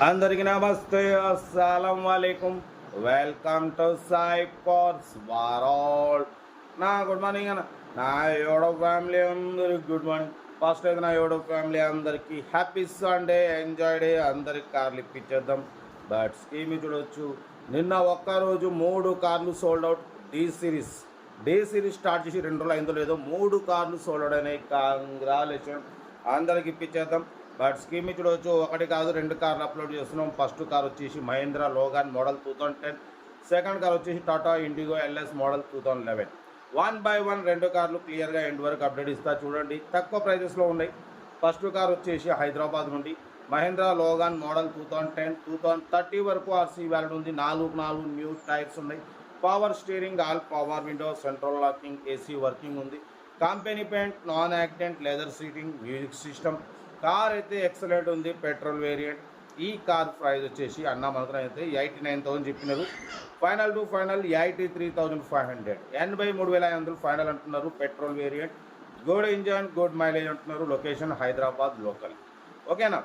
అందరికీ నమస్తే, అస్సలం వాలేకుమ్. Welcome to Sai cars world. నా గుడ్ మార్నింగ్ అన్న. నా యూట్యూబ్ ఫ్యామిలీ అందరికి గుడ్ మార్నింగ్. ఫస్ట్ అయితే నా యూట్యూబ్ ఫ్యామిలీ అందరికీ హ్యాపీ సండే, ఎంజాయ్ డే. అందరికి కార్లు ఇప్పించేద్దాం. బట్ స్కీమ్ చూడవచ్చు, నిన్న ఒక్కరోజు 3 కార్లు sold out. D series start చేసి 2 రోజులు అయిందో లేదో 3 కార్లు సోల్డ్ అవుట్ అయినాయి. కంగ్రాచులేషన్, అందరికి ఇప్పించేద్దాం. బట్ స్కీమ్ చూడవచ్చు, 1 కాదు 2 కార్లు అప్లోడ్ చేస్తున్నాం. ఫస్ట్ కార్ వచ్చేసి Mahindra Logan model 2010, second car వచ్చేసి Tata Indigo LS model 2011. 1 by 1 2 కార్లు క్లియర్గా ఎండ్ వరకు అప్డేట్ ఇస్తా చూడండి. తక్కువ ప్రైజెస్లో ఉన్నాయి. ఫస్ట్ కార్ వచ్చేసి హైదరాబాద్ నుండి మహేంద్ర లోగాన్ మోడల్ 2010, 2030 వరకు ఆర్సీ వ్యాలిడ్ ఉంది. 4 న్యూ టైర్స్ ఉన్నాయి. Power steering, all power window, central locking, AC working ఉంది. Company paint, non accident, leather seating, music system. Car అయితే ఎక్సలెంట్ ఉంది, పెట్రోల్ వేరియంట్. ఈ కార్ ప్రైస్ వచ్చేసి అన్న మనకు అయితే 89,000 చెప్పినారు. ఫైనల్ టు ఫైనల్ 83,500, 83,500 ఫైనల్ అంటున్నారు. Petrol variant, good engine, good mileage అంటున్నారు. Location Hyderabad local. ఓకేనా.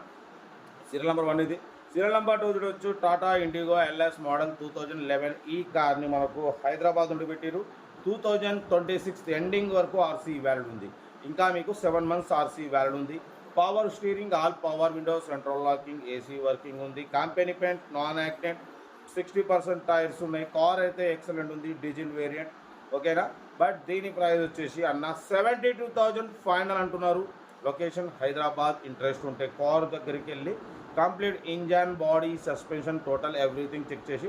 సీరియల్ నెంబర్ 1 ఇది. సీరియల్ నెంబర్ 2 చూడవచ్చు, టాటా ఇండిగో ఎల్ఎస్ మోడల్ 2011. ఈ కార్ని మనకు హైదరాబాద్ నుండి పెట్టారు. 2026 ఎండింగ్ వరకు ఆర్సీ వ్యాలిడ్ ఉంది. ఇంకా మీకు 7 months ఆర్సీ వ్యాలిడ్ ఉంది. Power steering, all power window, central locking, AC working ఉంది. Company paint, non accident, 60% tyres ఉన్నాయి. కార్ అయితే ఎక్సలెంట్ ఉంది, డీజిల్ వేరియంట్. ఓకేనా. బట్ దీని ప్రైస్ వచ్చేసి అన్న 72,000 ఫైనల్ అంటున్నారు. లొకేషన్ హైదరాబాద్. ఇంట్రెస్ట్ ఉంటే కార్ దగ్గరికి వెళ్ళి complete engine, body, suspension, total everything check చేసి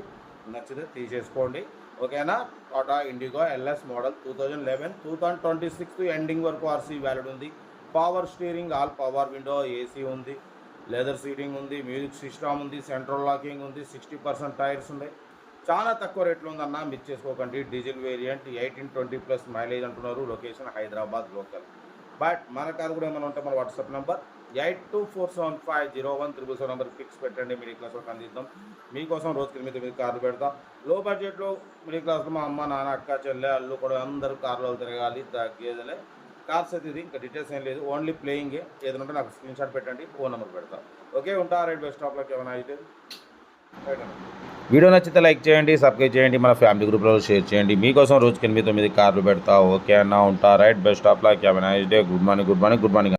నచ్చితే తీసేసుకోండి. ఓకేనా. Tata Indigo LS model 2011, 2026 ending వరకు ఆర్సీ వ్యాలిడ్ ఉంది. Power steering, all power window, AC ఉంది, లెదర్ సీటింగ్ ఉంది, మ్యూజిక్ సిస్టమ్ ఉంది, సెంట్రల్ లాకింగ్ ఉంది. 60% టైర్స్ ఉన్నాయి. చాలా తక్కువ రేట్లో ఉందన్న, మిస్ చేసుకోకండి. డీజిల్ వేరియంట్, 18-20+ మైలేజ్ అంటున్నారు. Location Hyderabad local. బట్ మన కార్ కూడా ఏమైనా ఉంటే మన వాట్సాప్ నెంబర్ 8247501377 నెంబర్ ఫిక్స్ పెట్టండి. మిడిల్ క్లాస్ వాళ్ళకి అందిద్దాం. మీకోసం రోజుకి 8 కార్లు పెడతాం. లో బడ్జెట్లో మిడిల్ క్లాస్లో మా అమ్మ, నాన్న, అక్క, చెల్లె, అల్లు కూడా అందరూ కార్లు తిరగాలి, తగ్గేదలే. కార్స్ అయితే ఇది. ఇంకా డీటెయిల్స్ ఏం లేదు, ఓన్లీ ప్లేయింగే. ఏదైనా ఉంటే నాకు స్క్రీన్ షాట్ పెట్టండి, ఫోన్ నెంబర్ పెడతా. ఓకే, ఉంటా. రైట్ బస్ స్టాప్లోకి ఏమైనా అయితే వీడియో నచ్చితే లైక్ చేయండి, సబ్స్క్రైబ్ చేయండి, మన ఫ్యామిలీ గ్రూప్లో షేర్ చేయండి. మీకోసం రోజుకి 8-9 కార్లు పెడతా. ఓకే అన్న, ఉంటా. రైట్ బస్ స్టాప్లోకి ఏమైనా అయితే గుడ్ మార్నింగ్.